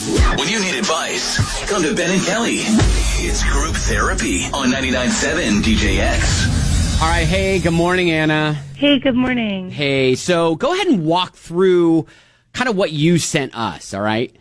When you need advice, come to Ben and Kelly. It's group therapy on 99.7 DJX. All right. Hey, good morning, Anna. Hey, good morning. Hey, so go ahead and walk through kind of what you sent us, all right?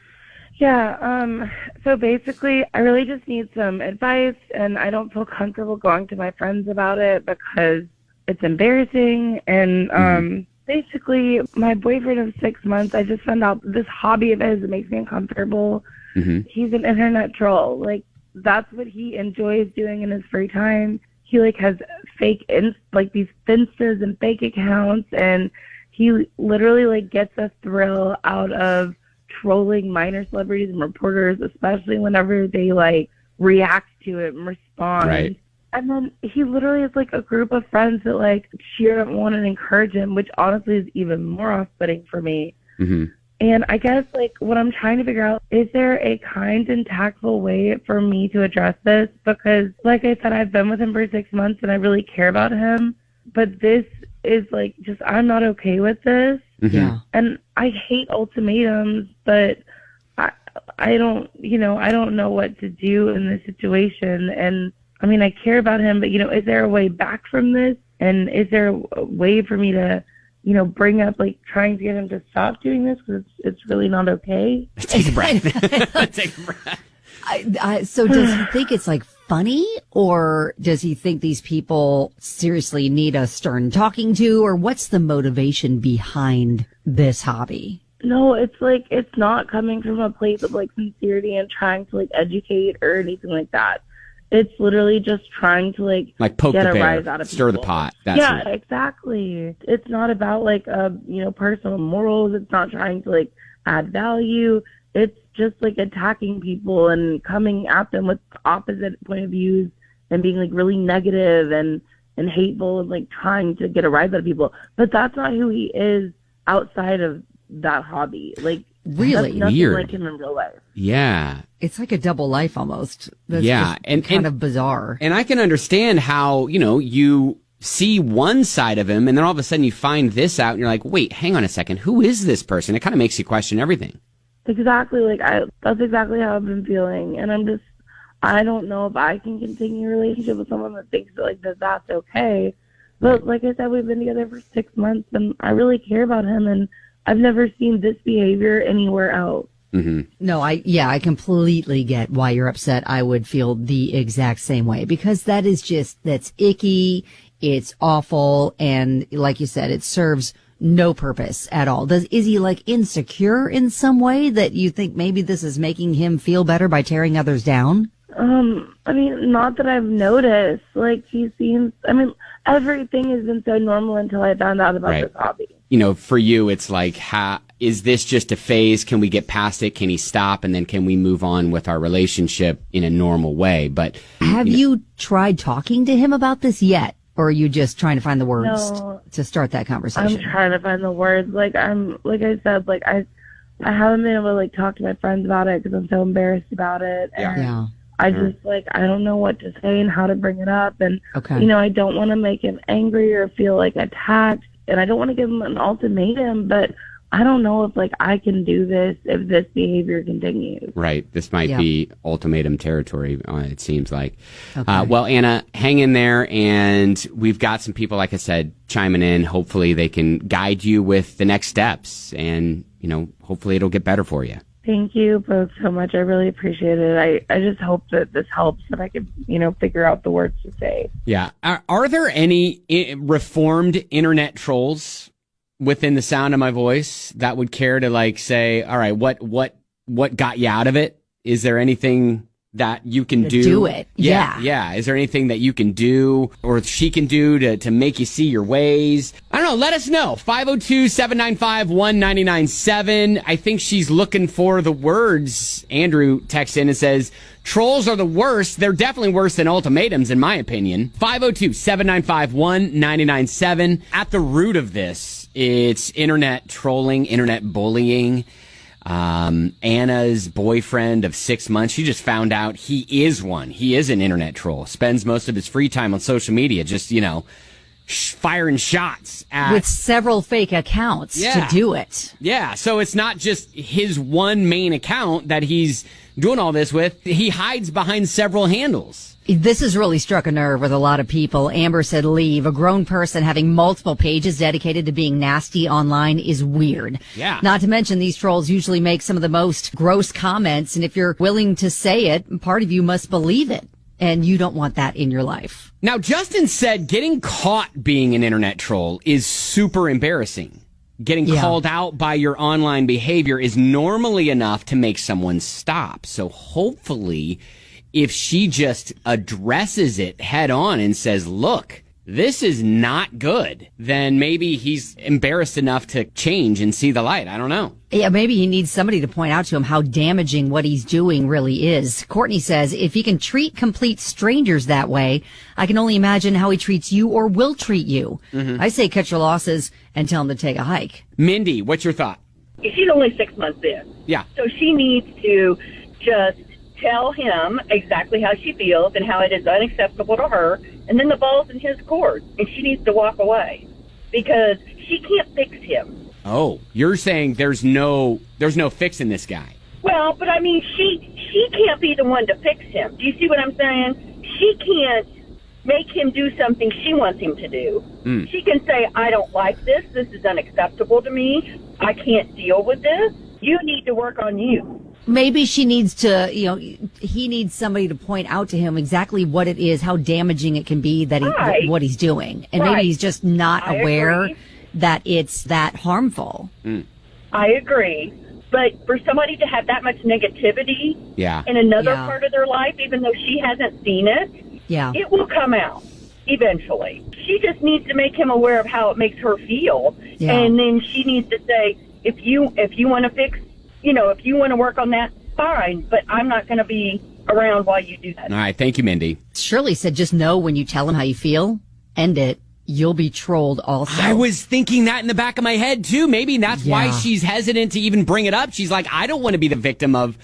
Yeah, so basically, I really just need some advice, and I don't feel comfortable going to my friends about it because it's embarrassing, and basically, my boyfriend of 6 months, I just found out this hobby of his that makes me uncomfortable. He's an internet troll. Like, that's what he enjoys doing in his free time. He, like, has these Finstas and fake accounts, and he literally, like, gets a thrill out of trolling minor celebrities and reporters, especially whenever they, like, react to it and respond. Right. And then he literally has, like, a group of friends that, like, cheer him on and encourage him, which honestly is even more off-putting for me. And I guess, like, what I'm trying to figure out, is there a kind and tactful way for me to address this? Because, like I said, I've been with him for 6 months and I really care about him. But this is, like, just, I'm not okay with this. Yeah. And I hate ultimatums, but I don't know what to do in this situation. And I mean, I care about him, but, is there a way back from this? And is there a way for me to, bring up, like, trying to get him to stop doing this? Because it's really not okay. Take a breath. Take a breath. So does he think it's, like, funny? Or does he think these people seriously need a stern talking to? Or what's the motivation behind this hobby? No, it's like, it's not coming from a place of, like, sincerity and trying to, like, educate or anything like that. It's literally just trying to, like poke get the a bear, rise out of stir people. the pot. Exactly. It's not about, like, personal morals. It's not trying to, like, add value. It's just, like, attacking people and coming at them with opposite point of views and being, like, really negative and hateful and, like, trying to get a rise out of people. But that's not who he is outside of that hobby. Like, really that's nothing weird. like him in real life. Yeah. It's like a double life almost. That's And kind of bizarre. And I can understand how, you see one side of him and then all of a sudden you find this out and you're like, wait, hang on a second. Who is this person? It kind of makes you question everything. Exactly. Like, that's exactly how I've been feeling. And I don't know if I can continue a relationship with someone that thinks that, like, that's okay. But like I said, we've been together for 6 months and I really care about him, and I've never seen this behavior anywhere else. No, I completely get why you're upset. I would feel the exact same way, because that's icky. It's awful. And like you said, it serves no purpose at all. Is he, like, insecure in some way that you think maybe this is making him feel better by tearing others down? I mean, not that I've noticed. Like, everything has been so normal until I found out about this hobby. For you, it's like, is this just a phase? Can we get past it? Can he stop? And then can we move on with our relationship in a normal way? But have you tried talking to him about this yet? Or are you just trying to find the words to start that conversation? I'm trying to find the words. Like I said, like, I haven't been able to, like, talk to my friends about it because I'm so embarrassed about it. And I just, like, I don't know what to say and how to bring it up. And, I don't want to make him angry or feel, like, attacked. And I don't want to give him an ultimatum, but I don't know if, like, I can do this if this behavior continues. Right. This might be ultimatum territory, it seems like. Well, Anna, hang in there, and we've got some people, like I said, chiming in. Hopefully they can guide you with the next steps, and, hopefully it'll get better for you. Thank you both so much. I really appreciate it. I just hope that this helps, and I can, figure out the words to say. Yeah. Are there any reformed internet trolls within the sound of my voice that would care to, like, say, all right, what got you out of it? Is there anything that you can do it? Yeah. Is there anything that you can do or she can do to make you see your ways? I don't know. Let us know. 502-795-1997. I think she's looking for the words. Andrew texts in and says, trolls are the worst. They're definitely worse than ultimatums, in my opinion. 502-795-1997. At the root of this, it's internet trolling, internet bullying. Anna's boyfriend of 6 months, she just found out he is one. He is an internet troll. Spends most of his free time on social media, just, firing shots at with several fake accounts to do it. Yeah, so it's not just his one main account that he's doing all this with. He hides behind several handles. This has really struck a nerve with a lot of people. Amber said, leave. A grown person having multiple pages dedicated to being nasty online is weird. Yeah. Not to mention these trolls usually make some of the most gross comments. And if you're willing to say it, part of you must believe it. And you don't want that in your life. Now, Justin said getting caught being an internet troll is super embarrassing. Getting called out by your online behavior is normally enough to make someone stop. So hopefully, if she just addresses it head on and says, look, this is not good, then maybe he's embarrassed enough to change and see the light. I don't know. Yeah, maybe he needs somebody to point out to him how damaging what he's doing really is. Courtney says, if he can treat complete strangers that way, I can only imagine how he treats you or will treat you. Mm-hmm. I say cut your losses and tell him to take a hike. Mindy, what's your thought? She's only 6 months in. Yeah. So she needs to just tell him exactly how she feels and how it is unacceptable to her, and then the ball's in his court, and she needs to walk away because she can't fix him. Oh, you're saying there's no fixing this guy. Well, but I mean, she can't be the one to fix him. Do you see what I'm saying? She can't make him do something she wants him to do. Mm. She can say, I don't like this. This is unacceptable to me. I can't deal with this. You need to work on you. Maybe she needs to, he needs somebody to point out to him exactly what it is, how damaging it can be that what he's doing. And maybe he's just not aware that it's that harmful. Mm. I agree. But for somebody to have that much negativity in another part of their life, even though she hasn't seen it, it will come out eventually. She just needs to make him aware of how it makes her feel. Yeah. And then she needs to say, if you want to fix, if you want to work on that, fine, but I'm not going to be around while you do that. All right. Thank you, Mindy. Shirley said, just know when you tell him how you feel, end it. You'll be trolled also. I was thinking that in the back of my head, too. Maybe that's why she's hesitant to even bring it up. She's like, I don't want to be the victim of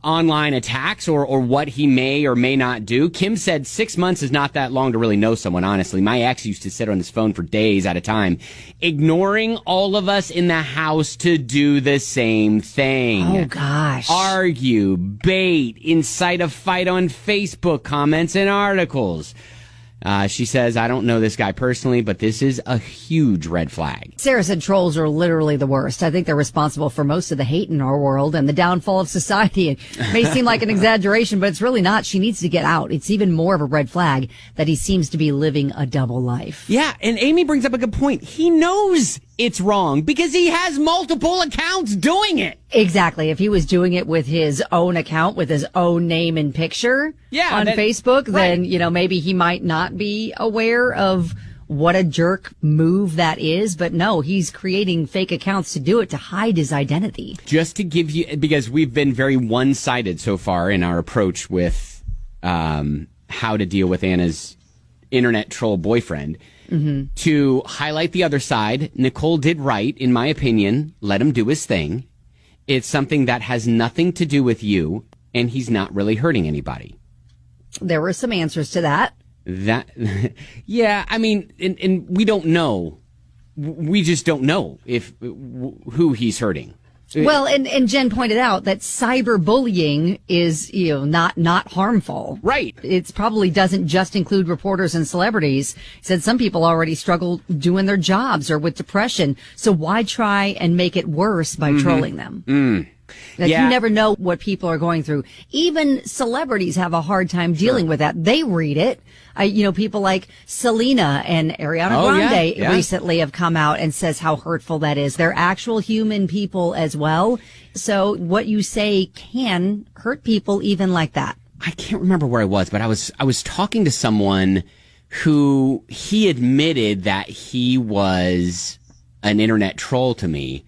online attacks or what he may or may not do. Kim said 6 months is not that long to really know someone, honestly. My ex used to sit on his phone for days at a time, ignoring all of us in the house to do the same thing. Oh, gosh. Argue, bait, incite a fight on Facebook comments and articles. She says, I don't know this guy personally, but this is a huge red flag. Sarah said trolls are literally the worst. I think they're responsible for most of the hate in our world and the downfall of society. It may seem like an exaggeration, but it's really not. She needs to get out. It's even more of a red flag that he seems to be living a double life. Yeah, and Amy brings up a good point. He knows it's wrong because he has multiple accounts doing it. Exactly. If he was doing it with his own account, with his own name and picture on Facebook, then, maybe he might not be aware of what a jerk move that is. But no, he's creating fake accounts to do it, to hide his identity. Just to give you, because we've been very one-sided so far in our approach with how to deal with Anna's internet troll boyfriend. Mm-hmm. To highlight the other side, Nicole did right, in my opinion. Let him do his thing. It's something that has nothing to do with you, and he's not really hurting anybody. There were some answers to that. Yeah, I mean, and we don't know. We just don't know who he's hurting. Well, and Jen pointed out that cyberbullying is, not harmful. Right. It probably doesn't just include reporters and celebrities. He said some people already struggle doing their jobs or with depression. So why try and make it worse by trolling them? Mm. Like, you never know what people are going through. Even celebrities have a hard time dealing with that. They read it. People like Selena and Ariana Grande recently have come out and says how hurtful that is. They're actual human people as well. So what you say can hurt people even like that. I can't remember where I was, but I was talking to someone who he admitted that he was an internet troll to me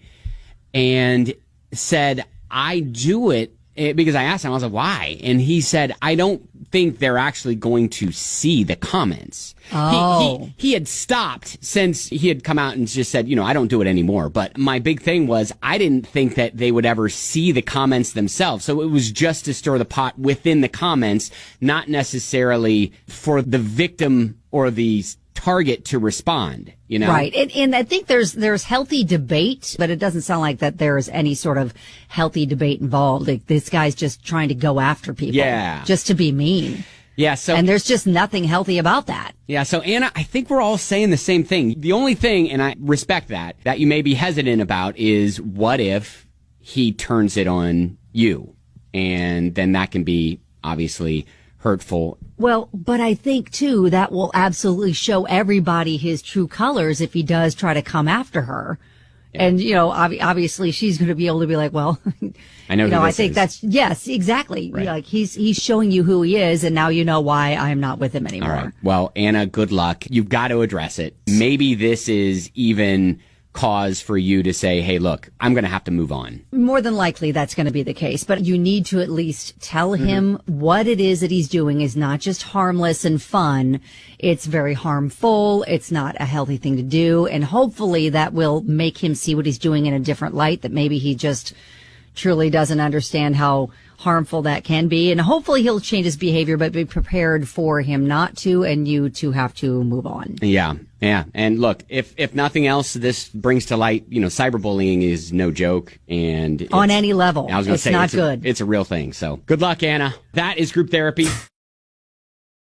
and said, I do it because I asked him, I was like, why? And he said, I don't think they're actually going to see the comments. Oh. He had stopped since he had come out and just said, I don't do it anymore. But my big thing was I didn't think that they would ever see the comments themselves. So it was just to stir the pot within the comments, not necessarily for the victim or the target to respond, you know? Right. And I think there's healthy debate, but it doesn't sound like that there's any sort of healthy debate involved. Like, this guy's just trying to go after people. Yeah. Just to be mean. Yeah, so. And there's just nothing healthy about that. Yeah, so Anna, I think we're all saying the same thing. The only thing, and I respect that you may be hesitant about is what if he turns it on you? And then that can be obviously hurtful. Well, but I think, too, that will absolutely show everybody his true colors if he does try to come after her. Yeah. And, you know, obviously she's going to be able to be like, well, I know, I think that's, yes, exactly. Right. Like, he's showing you who he is, and now you know why I'm not with him anymore. All right. Well, Anna, good luck. You've got to address it. Maybe this is even cause for you to say, hey, look, I'm going to have to move on. More than likely that's going to be the case, but you need to at least tell him what it is that he's doing is not just harmless and fun. It's very harmful. It's not a healthy thing to do. And hopefully that will make him see what he's doing in a different light, that maybe he just truly doesn't understand how harmful that can be. And hopefully he'll change his behavior, but be prepared for him not to, and you to have to move on. Yeah. Yeah. And look, if nothing else, this brings to light, you know, cyberbullying is no joke. And on any level, I was going to say, not good. It's a real thing. So good luck, Anna. That is Group Therapy.